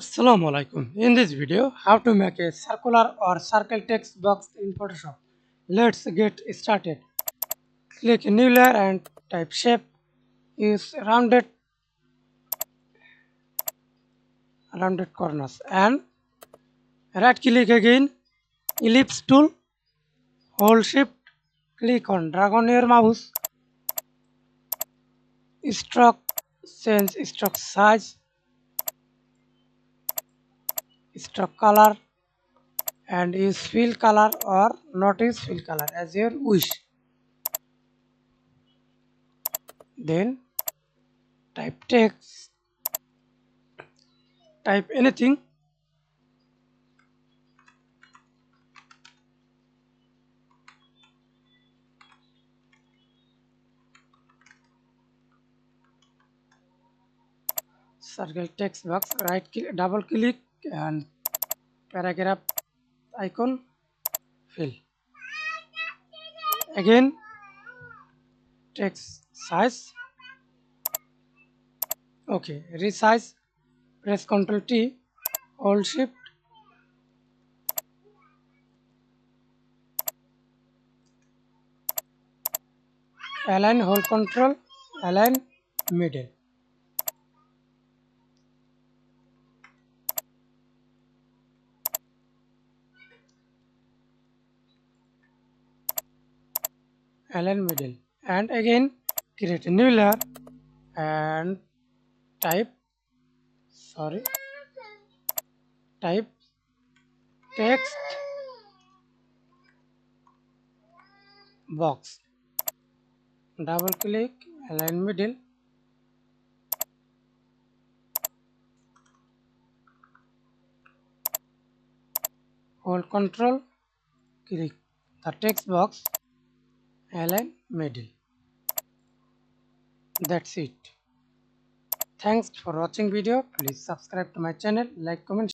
Assalamu alaikum. In this video, how to make a circular or circle text box in Photoshop. Let's get started. Click new layer and type shape. Use rounded corners and right click again. Ellipse tool. Hold shift. Click on drag on your mouse. Stroke. Change stroke size. Stroke color. And use fill color or not use fill color as your wish. Then type text, type anything, circle text box, right click, double click and paragraph icon, fill. Again text size, okay, resize, press Ctrl T, hold shift, align, hold control, align middle. Align middle and again create a new layer and type type text box, double click, align middle, hold control, click the text box, align middle. That's it. Thanks for watching video. Please subscribe to my channel, like, comment.